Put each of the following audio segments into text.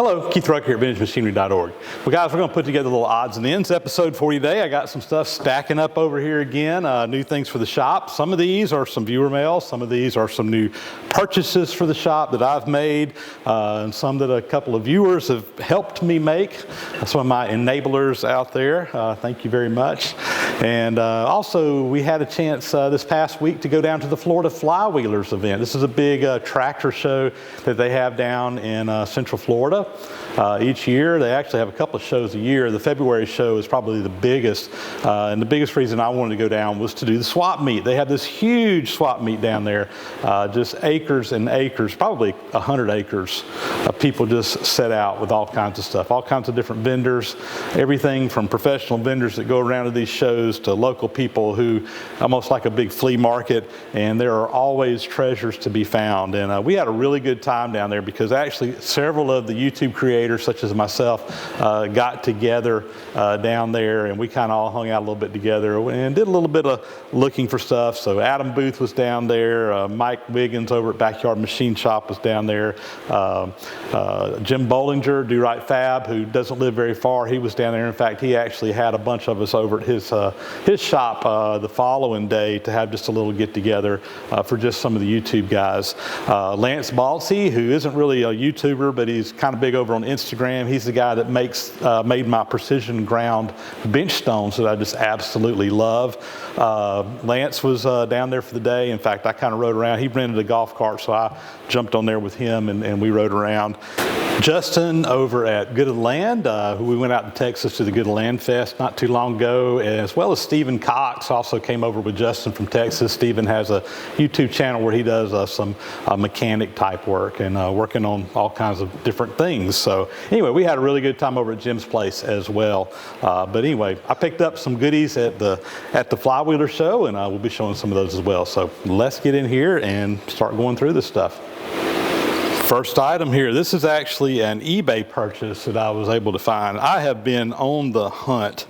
Hello, Keith Rucker here at VintageMachinery.org. Well guys, we're going to put together a little odds and ends episode for you today. I got some stuff stacking up over here again, new things for the shop. Some of these are some viewer mail, some of these are some new purchases for the shop that I've made, and some that a couple of viewers have helped me make. Some of my enablers out there, thank you very much. And also we had a chance this past week to go down to the Florida Flywheelers event. This is a big tractor show that they have down in Central Florida. Each year. They actually have a couple of shows a year. The February show is probably the biggest, and the biggest reason I wanted to go down was to do the swap meet. They have this huge swap meet down there, just acres and acres, probably 100 acres of people just set out with all kinds of stuff, all kinds of different vendors, everything from professional vendors that go around to these shows to local people who, almost like a big flea market, and there are always treasures to be found. And we had a really good time down there because actually several of the YouTube creators such as myself got together down there, and we kind of all hung out a little bit together and did a little bit of looking for stuff. So Adam Booth was down there, Mike Wiggins over at Backyard Machine Shop was down there, Jim Bollinger, Do Right Fab, who doesn't live very far, he was down there. In fact, he actually had a bunch of us over at his shop the following day to have just a little get together for just some of the YouTube guys. Lance Baltzy, who isn't really a YouTuber, but he's kind of big over on Instagram. He's the guy that made my precision ground bench stones that I just absolutely love. Lance was down there for the day. In fact, I kind of rode around. He rented a golf cart, so I jumped on there with him and we rode around. Justin over at Good of the Land, who we went out to Texas to the Good of the Land Fest not too long ago, as well as Stephen Cox also came over with Justin from Texas. Stephen has a YouTube channel where he does some mechanic type work and working on all kinds of different things. So anyway, we had a really good time over at Jim's place as well. But anyway, I picked up some goodies at the Flywheeler show, and we'll be showing some of those as well. So let's get in here and start going through this stuff. First item here, this is actually an eBay purchase that I was able to find. I have been on the hunt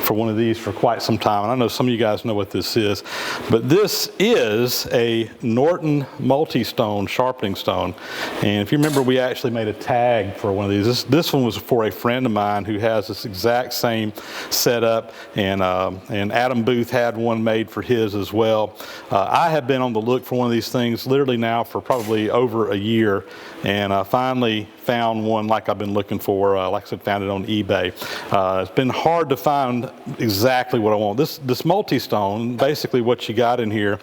for one of these for quite some time, and I know some of you guys know what this is, but this is a Norton multi-stone sharpening stone. And if you remember, we actually made a tag for one of these. This one was for a friend of mine who has this exact same setup, and Adam Booth had one made for his as well. I have been on the look for one of these things literally now for probably over a year, and I finally found one like I've been looking for. Like I said, found it on eBay. It's been hard to find exactly what I want. This multi-stone, basically what you got in here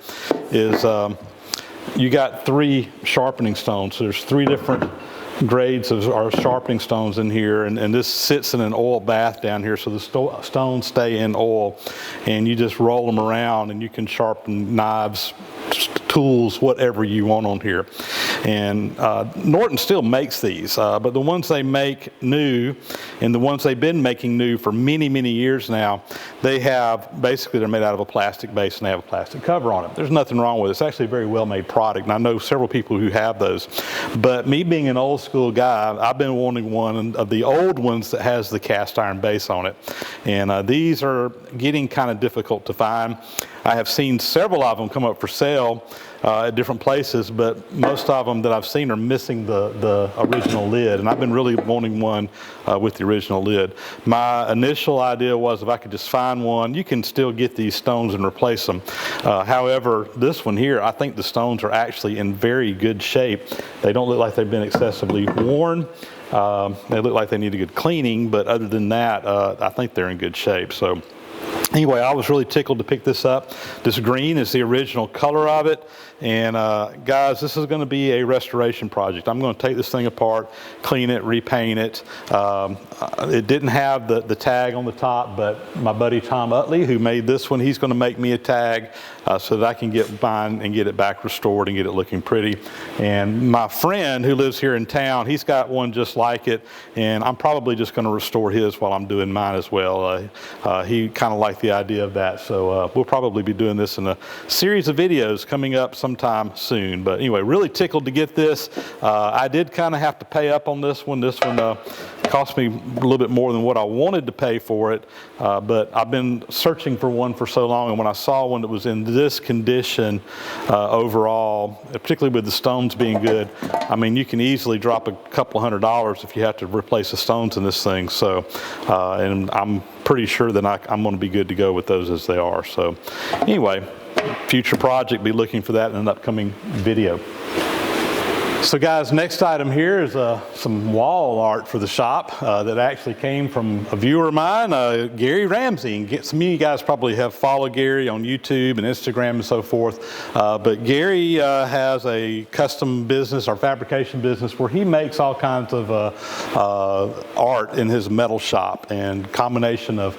is you got 3 sharpening stones. So there's 3 different grades of our sharpening stones in here, and this sits in an oil bath down here, so the stones stay in oil, and you just roll them around and you can sharpen knives, tools, whatever you want on here. And Norton still makes these, but the ones they make new and the ones they've been making new for many, many years now, they have, basically they're made out of a plastic base and they have a plastic cover on it. There's nothing wrong with it. It's actually a very well made product, and I know several people who have those. But me being an old school guy, I've been wanting one of the old ones that has the cast iron base on it. And these are getting kind of difficult to find. I have seen several of them come up for sale at different places, but most of them that I've seen are missing the original lid, and I've been really wanting one with the original lid. My initial idea was if I could just find one, you can still get these stones and replace them. However, this one here, I think the stones are actually in very good shape. They don't look like they've been excessively worn. They look like they need a good cleaning, but other than that, I think they're in good shape. So anyway, I was really tickled to pick this up. This green is the original color of it. And guys, this is going to be a restoration project. I'm going to take this thing apart, clean it, repaint it. It didn't have the tag on the top, but my buddy Tom Utley, who made this one, he's going to make me a tag so that I can get mine and get it back restored and get it looking pretty. And my friend who lives here in town, he's got one just like it, and I'm probably just going to restore his while I'm doing mine as well. He kind of liked like the idea of that. So we'll probably be doing this in a series of videos coming up sometime soon. But anyway, really tickled to get this. I did kind of have to pay up on this one. This one cost me a little bit more than what I wanted to pay for it. But I've been searching for one for so long, and when I saw one that was in this condition overall, particularly with the stones being good, I mean, you can easily drop a couple $100 if you have to replace the stones in this thing. So, and I'm pretty sure that I'm going to be good to go with those as they are. So anyway, future project, be looking for that in an upcoming video. So guys, next item here is some wall art for the shop that actually came from a viewer of mine, Gary Ramsey. And some of you guys probably have followed Gary on YouTube and Instagram and so forth. But Gary has a custom business or fabrication business where he makes all kinds of art in his metal shop, and combination of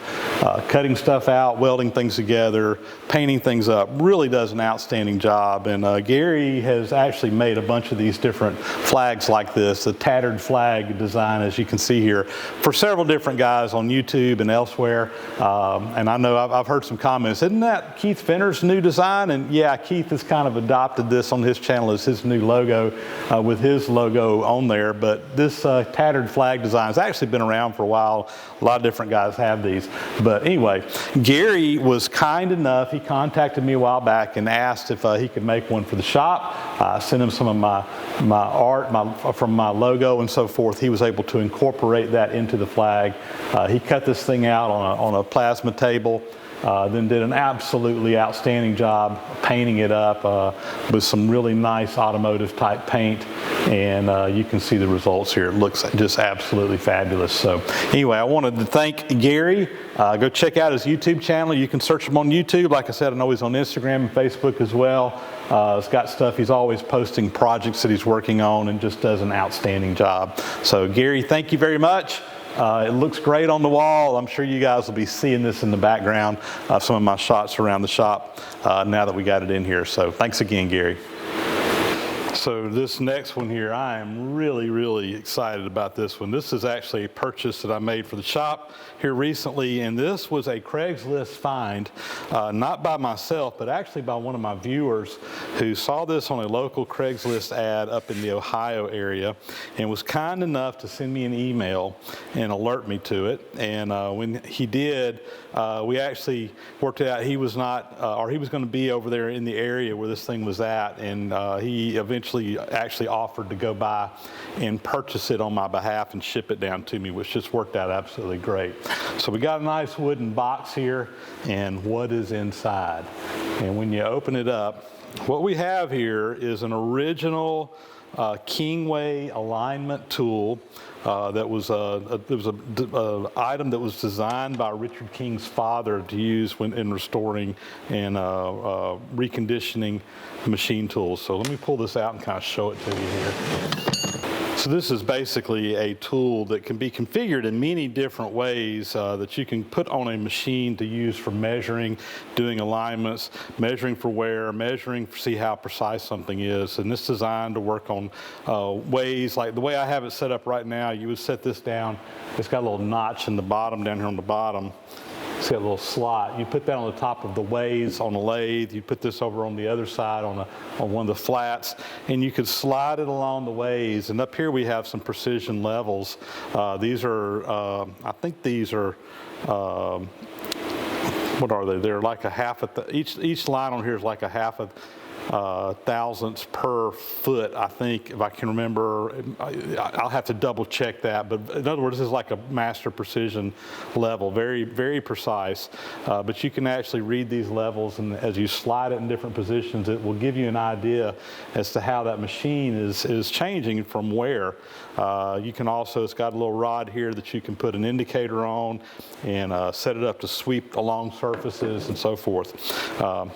cutting stuff out, welding things together, painting things up. Really does an outstanding job. And Gary has actually made a bunch of these different flags like this, the tattered flag design, as you can see here, for several different guys on YouTube and elsewhere. And I know I've heard some comments, isn't that Keith Fenner's new design? And yeah, Keith has kind of adopted this on his channel as his new logo, with his logo on there. But this tattered flag design has actually been around for a while. A lot of different guys have these. But anyway, Gary was kind enough, he contacted me a while back and asked if he could make one for the shop. I sent him some of my art from my logo and so forth. He was able to incorporate that into the flag. He cut this thing out on a plasma table, then did an absolutely outstanding job painting it up with some really nice automotive type paint, and you can see the results here. It looks just absolutely fabulous. So anyway, I wanted to thank Gary. Go check out his YouTube channel. You can search him on YouTube. Like I said, I know he's on Instagram and Facebook as well. He's got stuff, he's always posting projects that he's working on, and just does an outstanding job. So Gary, thank you very much. It looks great on the wall. I'm sure you guys will be seeing this in the background, some of my shots around the shop now that we got it in here. So thanks again, Gary. So this next one here, I am really excited about this one. This is actually a purchase that I made for the shop here recently, and this was a Craigslist find, not by myself, but actually by one of my viewers who saw this on a local Craigslist ad up in the Ohio area and was kind enough to send me an email and alert me to it. And when he did, we actually worked out he was not, or he was going to be over there in the area where this thing was at, and he eventually actually offered to go by and purchase it on my behalf and ship it down to me, which just worked out absolutely great. So we got a nice wooden box here, and what is inside? And when you open it up, what we have here is an original Kingway alignment tool. That was an item that was designed by Richard King's father to use when in restoring and reconditioning machine tools. So let me pull this out and kind of show it to you here. So this is basically a tool that can be configured in many different ways that you can put on a machine to use for measuring, doing alignments, measuring for wear, measuring to see how precise something is. And this is designed to work on ways like the way I have it set up right now. You would set this down. It's got a little notch in the bottom, down here on the bottom. It's got a little slot. You put that on the top of the ways on a lathe. You put this over on the other side on one of the flats, and you could slide it along the ways. And up here we have some precision levels. These are, I think these are, what are they? They're like a half of each line on here is like a half of thousandths per foot, I think, if I can remember. I'll have to double check that, but in other words, this is like a master precision level, very precise. But you can actually read these levels, and as you slide it in different positions, it will give you an idea as to how that machine is changing from wear. You can also, it's got a little rod here that you can put an indicator on and set it up to sweep along surfaces and so forth.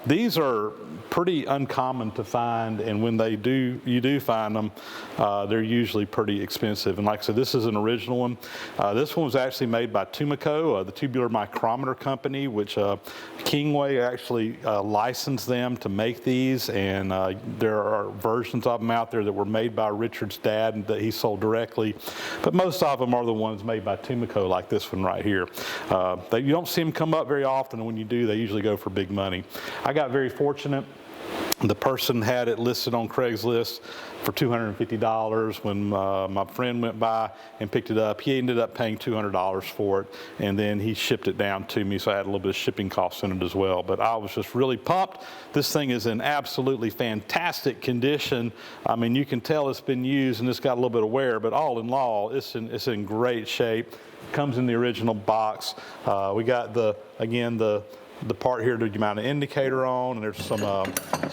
These are pretty uncommon common to find, and when you do find them, they're usually pretty expensive. And like I said, this is an original one. This one was actually made by Tumico, the tubular micrometer company, which Kingway actually licensed them to make these, and there are versions of them out there that were made by Richard's dad and that he sold directly, but most of them are the ones made by Tumico, like this one right here. You don't see them come up very often, and when you do, they usually go for big money. I got very fortunate. The person had it listed on Craigslist for $250. When my friend went by and picked it up, he ended up paying $200 for it, and then he shipped it down to me, so I had a little bit of shipping costs in it as well. But I was just really pumped. This thing is in absolutely fantastic condition. I mean, you can tell it's been used and it's got a little bit of wear, but all in all, it's in great shape. Comes in the original box. We got the part here to mount an indicator on, and there's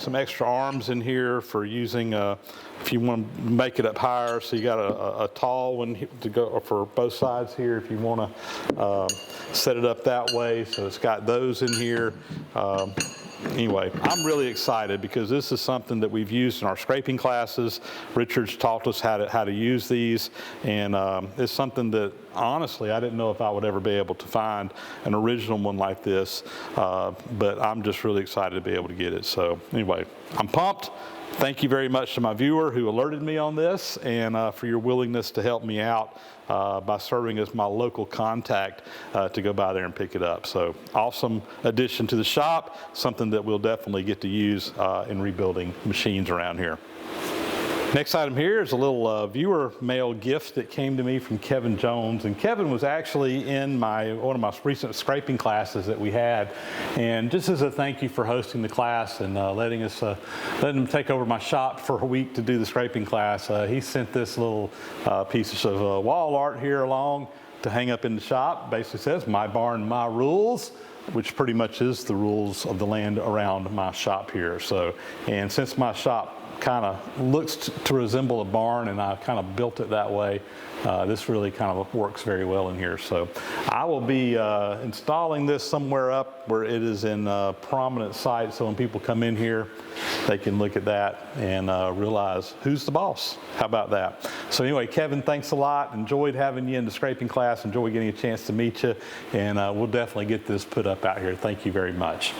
some extra arms in here for using if you want to make it up higher. So you got a tall one to go for both sides here if you want to set it up that way. So it's got those in here. Anyway, I'm really excited because this is something that we've used in our scraping classes. Richard's taught us how to use these, and it's something that honestly I didn't know if I would ever be able to find an original one like this, but I'm just really excited to be able to get it. So anyway, I'm pumped. Thank you very much to my viewer who alerted me on this, and for your willingness to help me out by serving as my local contact to go by there and pick it up. So awesome addition to the shop, something that we'll definitely get to use in rebuilding machines around here. Next item here is a little viewer mail gift that came to me from Kevin Jones, and Kevin was actually in one of my recent scraping classes that we had, and just as a thank you for hosting the class and letting him take over my shop for a week to do the scraping class, he sent this little piece of wall art here along to hang up in the shop. Basically says "My barn, my rules," which pretty much is the rules of the land around my shop here. So, and since my shop kind of looks to resemble a barn, and I kind of built it that way, this really kind of works very well in here. So I will be installing this somewhere up where it is in a prominent sight, so when people come in here, they can look at that and realize who's the boss. How about that? So anyway, Kevin, thanks a lot. Enjoyed having you in the scraping class. Enjoyed getting a chance to meet you, and we'll definitely get this put up out here. Thank you very much.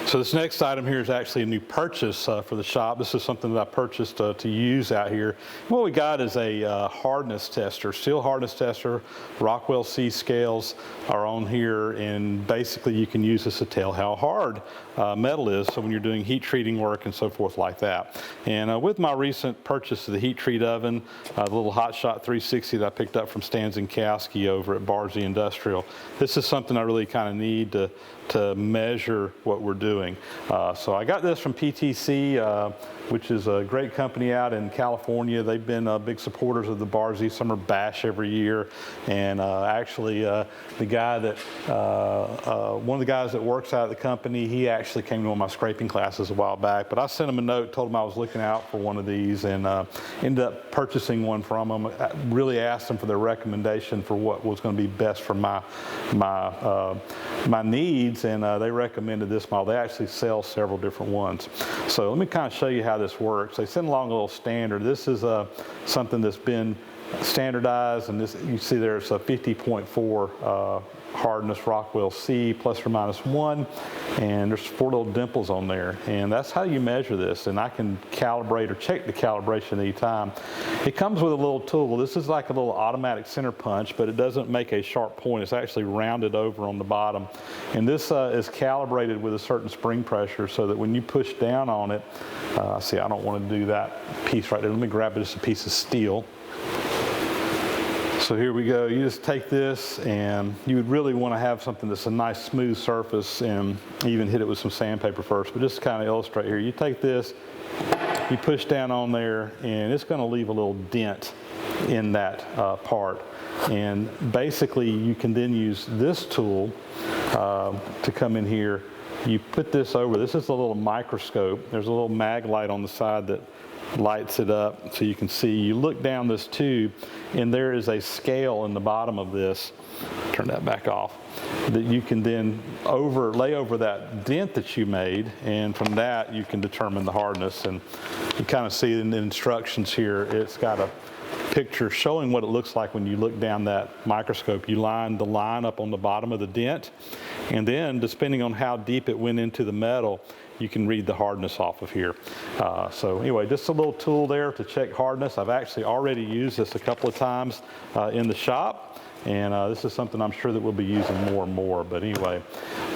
So this next item here is actually a new purchase for the shop. This is something that I purchased to use out here. What we got is a hardness tester, steel hardness tester. Rockwell C scales are on here, and basically you can use this to tell how hard metal is, so when you're doing heat treating work and so forth like that. And with my recent purchase of the heat treat oven, the little Hot Shot 360 that I picked up from Stans & Kasky over at Barzy Industrial, this is something I really kind of need to measure what we're doing. So I got this from PTC, which is a great company out in California. They've been big supporters of the Barzy Summer Bash every year. And actually the guy that, one of the guys that works out at the company, he actually came to one of my scraping classes a while back. But I sent him a note, told him I was looking out for one of these, and ended up purchasing one from them. I really asked them for their recommendation for what was going to be best for my needs, and they recommended this model. They actually sell several different ones. So let me kind of show you how this works. They send along a little standard. This is something that's been standardized, and this, you see there's a 50.4 hardness Rockwell C ±1, and there's 4 little dimples on there, and that's how you measure this. And I can calibrate or check the calibration anytime. It comes with a little tool. This is like a little automatic center punch, but it doesn't make a sharp point. It's actually rounded over on the bottom, and this is calibrated with a certain spring pressure so that when you push down on it, see, I don't want to do that piece right there. Let me grab just a piece of steel. So here we go. You just take this, and you would really want to have something that's a nice smooth surface, and even hit it with some sandpaper first. But just to kind of illustrate here, you take this, you push down on there, and it's going to leave a little dent in that part. And basically you can then use this tool to come in here. You put this over. This is a little microscope. There's a little mag light on the side that lights it up so you can see. You look down this tube, and there is a scale in the bottom of this. Turn that back off. That you can then lay over that dent that you made, and from that you can determine the hardness. And you kind of see in the instructions here, it's got a picture showing what it looks like when you look down that microscope. You line the line up on the bottom of the dent, and then depending on how deep it went into the metal, you can read the hardness off of here. So anyway, just a little tool there to check hardness. I've actually already used this a couple of times in the shop, and this is something I'm sure that we'll be using more and more. But anyway,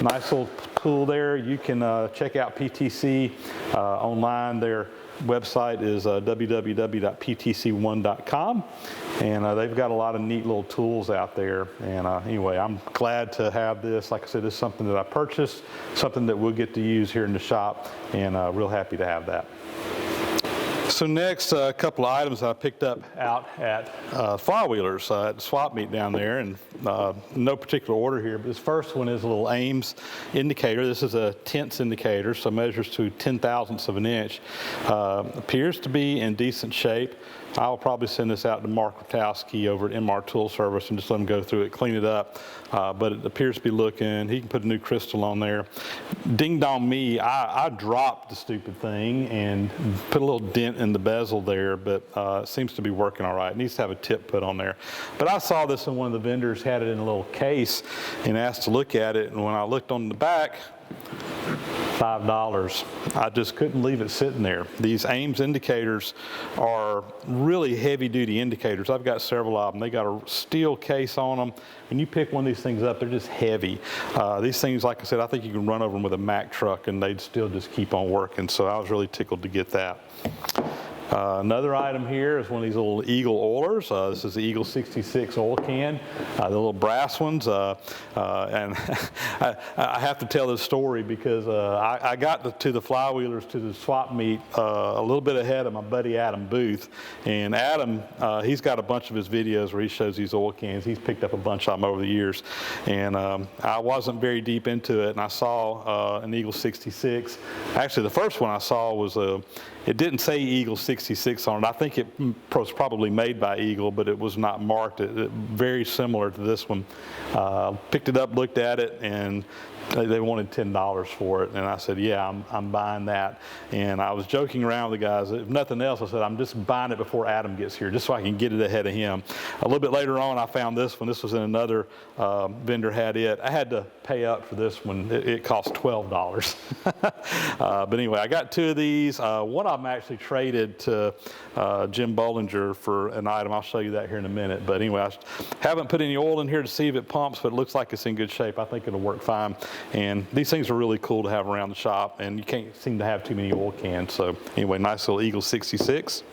nice little tool there. You can check out PTC online. Their website is www.ptc1.com, and they've got a lot of neat little tools out there. And anyway, I'm glad to have this. Like I said, this is something that I purchased, something that we'll get to use here in the shop, and real happy to have that. So next, a couple of items I picked up out at Flywheelers at the swap meet down there, and no particular order here, but this first one is a little Ames indicator. This is a tenths indicator, so measures to 10,000ths of an inch. Appears to be in decent shape. I'll probably send this out to Mark Rotowski over at MR Tool Service and just let him go through it, clean it up. But it appears to be looking, he can put a new crystal on there. Ding dong me, I dropped the stupid thing and put a little dent in the bezel there, but it seems to be working all right. It needs to have a tip put on there. But I saw this and one of the vendors had it in a little case and asked to look at it, and when I looked on the back, $5. I just couldn't leave it sitting there. These Ames indicators are really heavy-duty indicators. I've got several of them. They got a steel case on them. When you pick one of these things up, they're just heavy. These things, like I said, I think you can run over them with a Mack truck and they'd still just keep on working. So I was really tickled to get that. Another item here is one of these little Eagle oilers. This is the Eagle 66 oil can, the little brass ones. And I have to tell this story because I got to the Flywheelers, to the swap meet, a little bit ahead of my buddy Adam Booth. And Adam, he's got a bunch of his videos where he shows these oil cans. He's picked up a bunch of them over the years. And I wasn't very deep into it, and I saw an Eagle 66. Actually, the first one I saw was it didn't say Eagle 66 on it. I think it was probably made by Eagle, but it was not marked. Very similar to this one. Picked it up, looked at it, and they wanted $10 for it, and I said, yeah, I'm buying that. And I was joking around with the guys. If nothing else, I said, I'm just buying it before Adam gets here, just so I can get it ahead of him. A little bit later on, I found this one. This was in another vendor had it. I had to pay up for this one. It cost $12. But anyway, I got two of these. One of them actually traded to Jim Bollinger for an item. I'll show you that here in a minute. But anyway, I haven't put any oil in here to see if it pumps, but it looks like it's in good shape. I think it'll work fine. And these things are really cool to have around the shop, and you can't seem to have too many oil cans. So anyway, nice little Eagle 66.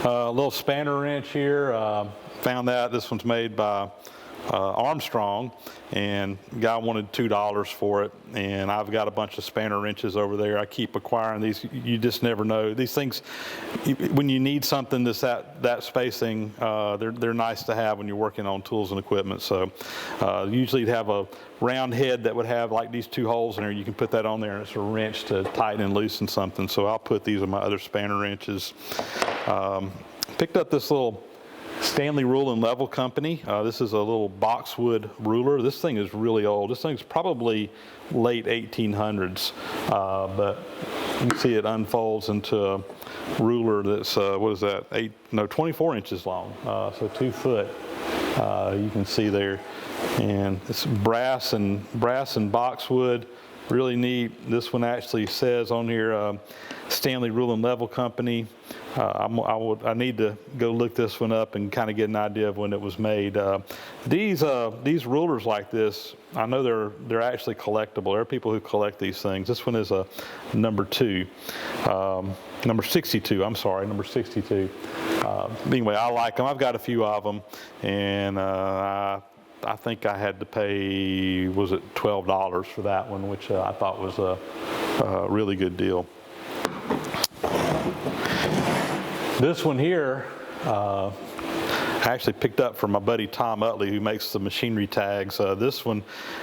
A little spanner wrench here. Found that. This one's made by Armstrong, and the guy wanted $2 for it, and I've got a bunch of spanner wrenches over there. I keep acquiring these. You just never know. These things, when you need something that's that spacing, they're nice to have when you're working on tools and equipment. So usually you'd have a round head that would have like these two holes in there. You can put that on there, and it's a wrench to tighten and loosen something. So I'll put these on my other spanner wrenches. Picked up this little Stanley Rule and Level Company. This is a little boxwood ruler. This thing is really old. This thing's probably late 1800s, but you can see it unfolds into a ruler that's, 24 inches long, so 2 foot. You can see there. And it's brass and boxwood. Really neat. This one actually says on here, Stanley Rule and Level Company. I need to go look this one up and kind of get an idea of when it was made. These rulers like this, I know they're actually collectible. There are people who collect these things. This one is a number 62. I'm sorry, number 62. Anyway, I like them. I've got a few of them, and I think I had to pay, was it $12 for that one, which I thought was a really good deal. This one here, I actually picked up from my buddy Tom Utley, who makes the machinery tags. This one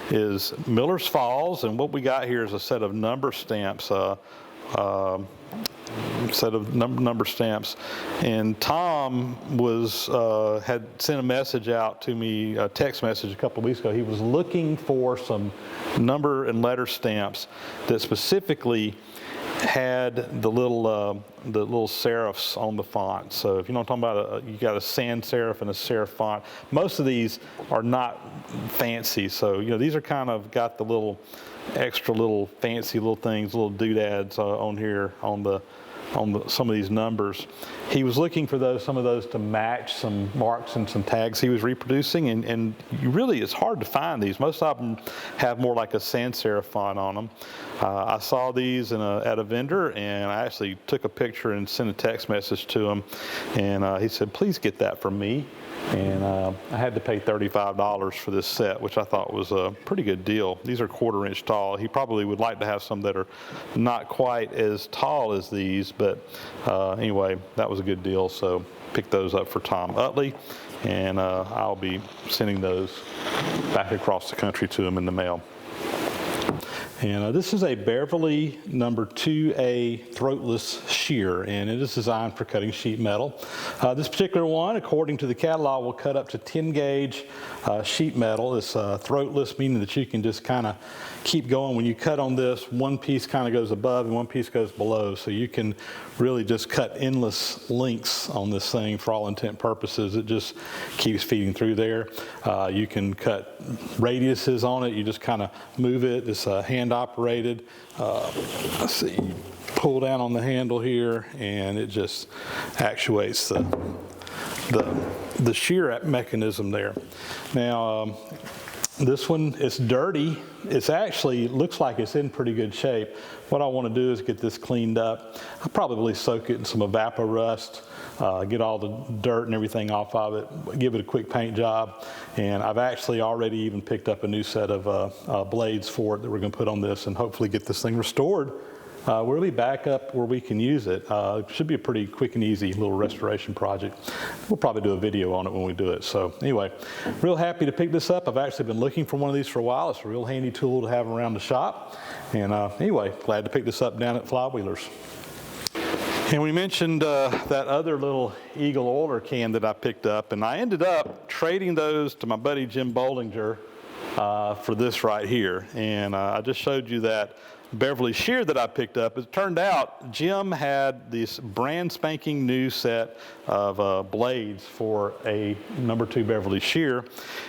is Miller's Falls, and what we got here is a set of number stamps. set of number stamps, and Tom had sent a message out to me, a text message a couple of weeks ago. He was looking for some number and letter stamps that specifically had the little serifs on the font. So if you know what I'm talking about, you got a sans serif and a serif font. Most of these are not fancy, so these are kind of got the little extra little fancy little things, little doodads on here on some of these numbers. He was looking for some of those to match some marks and some tags he was reproducing, and really it's hard to find these. Most of them have more like a sans serif font on them. I saw these at a vendor, and I actually took a picture and sent a text message to him, and he said, please get that for me. And I had to pay $35 for this set, which I thought was a pretty good deal. These are 1/4 inch tall. He probably would like to have some that are not quite as tall as these, but anyway, that was a good deal. So picked those up for Tom Utley, and I'll be sending those back across the country to him in the mail. And this is a Beverly number 2A throatless shear, and it is designed for cutting sheet metal. This particular one, according to the catalog, will cut up to 10 gauge sheet metal. It's throatless, meaning that you can just kind of keep going. When you cut on this, one piece kind of goes above and one piece goes below, so you can really just cut endless lengths on this thing for all intent purposes. It just keeps feeding through there. You can cut radiuses on it. You just kind of move it. It's hand operated. Let's see, you pull down on the handle here and it just actuates the shear mechanism there. Now this one is dirty. It's actually looks like it's in pretty good shape. What I want to do is get this cleaned up. I'll probably soak it in some Evaporust, get all the dirt and everything off of it, give it a quick paint job. And I've actually already even picked up a new set of blades for it that we're going to put on this and hopefully get this thing restored. We'll be back up where we can use it. It should be a pretty quick and easy little restoration project. We'll probably do a video on it when we do it. So anyway, real happy to pick this up. I've actually been looking for one of these for a while. It's a real handy tool to have around the shop. And anyway, glad to pick this up down at Flywheelers. And we mentioned that other little Eagle oiler can that I picked up, and I ended up trading those to my buddy Jim Bollinger for this right here. And I just showed you that Beverly shear that I picked up. It turned out Jim had this brand spanking new set of blades for a number 2 Beverly shear.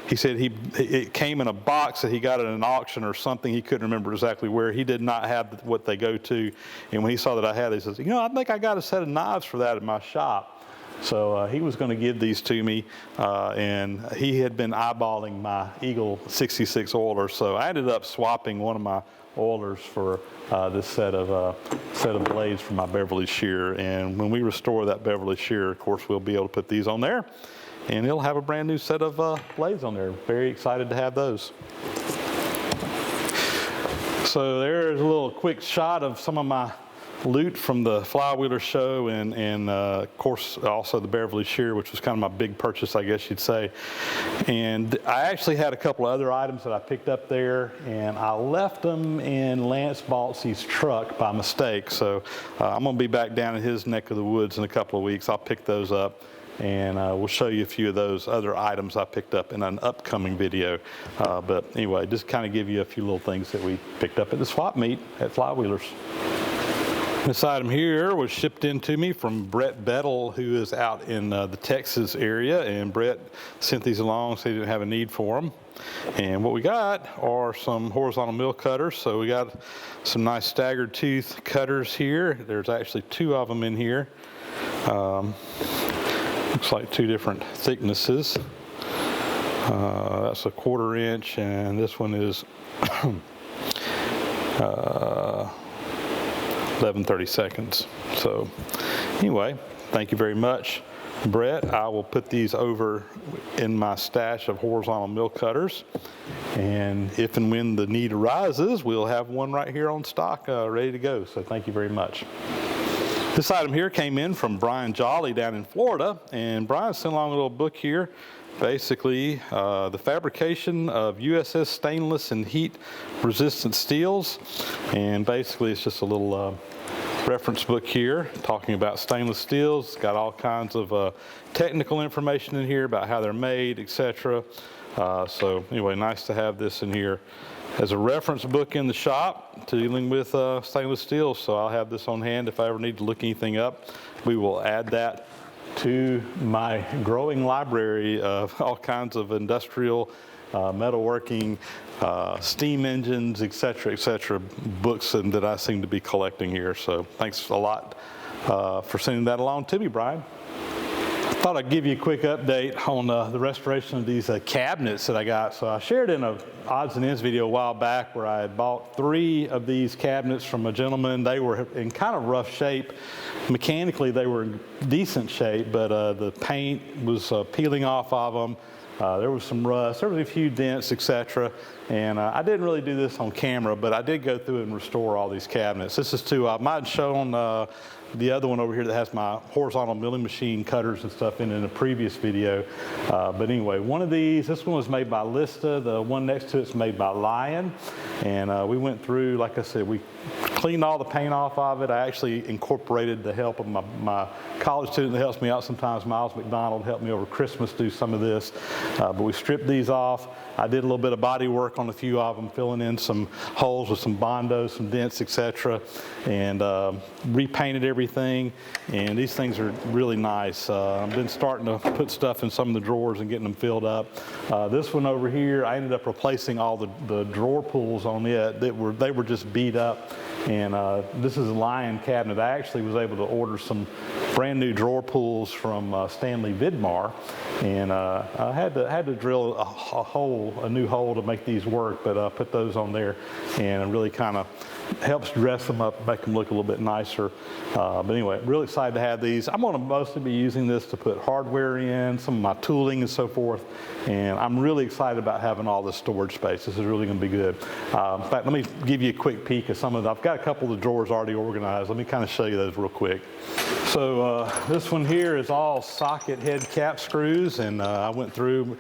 He said it came in a box that he got at an auction or something. He couldn't remember exactly where. He did not have what they go to. And when he saw that I had it, he says, I think I got a set of knives for that at my shop. So he was going to give these to me, and he had been eyeballing my Eagle 66 oiler. So I ended up swapping one of my oilers for this set of blades for my Beverly shear. And when we restore that Beverly shear, of course, we'll be able to put these on there, and it'll have a brand new set of blades on there. Very excited to have those. So there's a little quick shot of some of my loot from the Flywheeler show, and of course also the Beverly shear, which was kind of my big purchase, I guess you'd say. And I actually had a couple of other items that I picked up there, and I left them in Lance Baltzy's truck by mistake. So I'm going to be back down in his neck of the woods in a couple of weeks. I'll pick those up, and we'll show you a few of those other items I picked up in an upcoming video. But anyway, just kind of give you a few little things that we picked up at the swap meet at Flywheelers. This item here was shipped in to me from Brett Bettle, who is out in the Texas area, and Brett sent these along so he didn't have a need for them. And what we got are some horizontal mill cutters. So we got some nice staggered tooth cutters here. There's actually 2 of them in here. Looks like 2 different thicknesses. That's a 1/4 inch, and this one is 11/32. So anyway, thank you very much, Brett. I will put these over in my stash of horizontal mill cutters, and if and when the need arises, we'll have one right here on stock ready to go. So thank you very much. This item here came in from Brian Jolly down in Florida, and Brian sent along a little book here. Basically, the fabrication of USS stainless and heat resistant steels, and basically it's just a little reference book here talking about stainless steels. It's got all kinds of technical information in here about how they're made, etc. So anyway, nice to have this in here as a reference book in the shop dealing with stainless steel. So I'll have this on hand if I ever need to look anything up. We will add that to my growing library of all kinds of industrial metalworking, steam engines, etc., books that I seem to be collecting here. So thanks a lot for sending that along to me, Brian. I thought I'd give you a quick update on the restoration of these cabinets that I got. So I shared in a odds and ends video a while back where I had bought 3 of these cabinets from a gentleman. They were in kind of rough shape. Mechanically, they were in decent shape, but the paint was peeling off of them. There was some rust, there was a few dents, etc. And I didn't really do this on camera, but I did go through and restore all these cabinets. This is I might have shown the other one over here that has my horizontal milling machine cutters and stuff in a previous video. But anyway, one of these, this one was made by Lista. The one next to it's made by Lion. And we went through, like I said, we cleaned all the paint off of it. I actually incorporated the help of my college student that helps me out sometimes, Miles McDonald, helped me over Christmas do some of this. But we stripped these off. I did a little bit of body work on a few of them, filling in some holes with some Bondo, some dents, etc., and repainted everything. And these things are really nice. I've been starting to put stuff in some of the drawers and getting them filled up. This one over here, I ended up replacing all the drawer pulls on it. They were just beat up. And this is a Lion cabinet. I actually was able to order some brand new drawer pulls from Stanley Vidmar, and I had to drill a new hole to make these work, but I put those on there, and it really kind of helps dress them up, make them look a little bit nicer. But anyway, really excited to have these. I'm going to mostly be using this to put hardware in, some of my tooling and so forth, and I'm really excited about having all this storage space. This is really going to be good. In fact, let me give you a quick peek at some of I've got a couple of the drawers already organized. Let me kind of show you those real quick. So this one here is all socket head cap screws, and I went through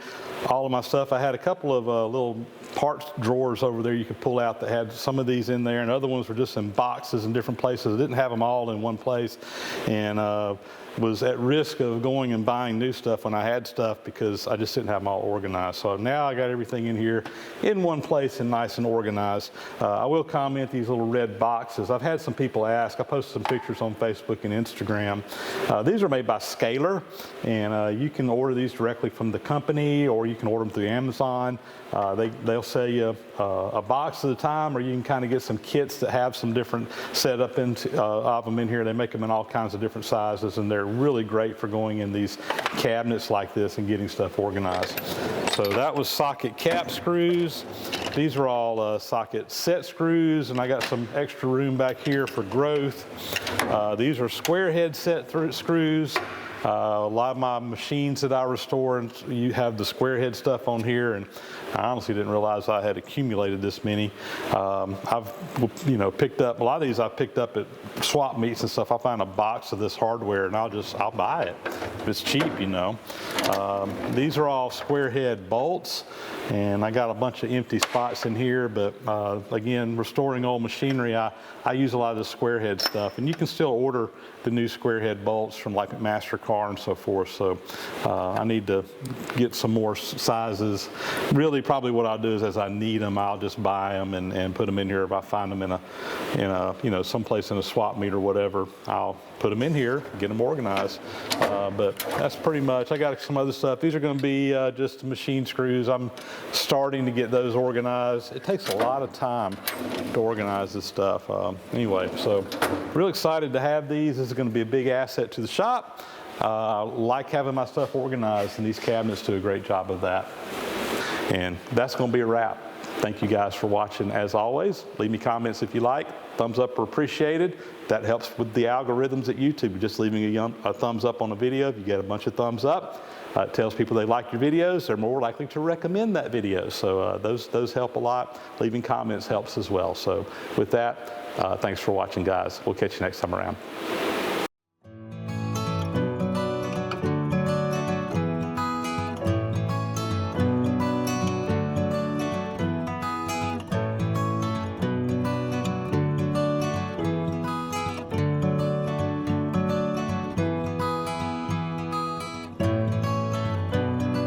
all of my stuff. I had a couple of little parts drawers over there you could pull out that had some of these in there, and other ones were just in boxes in different places. I didn't have them all in one place, and was at risk of going and buying new stuff when I had stuff because I just didn't have them all organized. So now I got everything in here in one place and nice and organized. I will comment these little red boxes. I've had some people ask. I posted some pictures on Facebook and Instagram. These are made by Scalar, and you can order these directly from the company, or you can order them through Amazon. They'll sell you a box at a time, or you can kind of get some kits that have some different setup of them in here. They make them in all kinds of different sizes, and they're really great for going in these cabinets like this and getting stuff organized. So that was socket cap screws. These are all socket set screws, and I got some extra room back here for growth. These are square head set screws. A lot of my machines that I restore, and you have the square head stuff on here, and I honestly didn't realize I had accumulated this many. I've picked up a lot of these. I've picked up at swap meets and stuff. I'll find a box of this hardware and I'll buy it. It's cheap, These are all square head bolts, and I got a bunch of empty spots in here, but again, restoring old machinery, I use a lot of the square head stuff, and you can still order the new square head bolts from like MasterCar and so forth. So I need to get some more sizes. Really, probably what I'll do is as I need them, I'll just buy them and put them in here. If I find them in a someplace in a swap meet or whatever, I'll put them in here, get them organized. But that's pretty much. I got some other stuff. These are going to be just machine screws. I'm starting to get those organized. It takes a lot of time to organize this stuff. Anyway, so real excited to have these. This is going to be a big asset to the shop. Like having my stuff organized, and these cabinets do a great job of that. And that's going to be a wrap. Thank you guys for watching. As always, leave me comments if you like. Thumbs up are appreciated. That helps with the algorithms at YouTube. Just leaving a thumbs up on a video. If you get a bunch of thumbs up, it tells people they like your videos. They're more likely to recommend that video. So those help a lot. Leaving comments helps as well. So with that, thanks for watching, guys. We'll catch you next time around.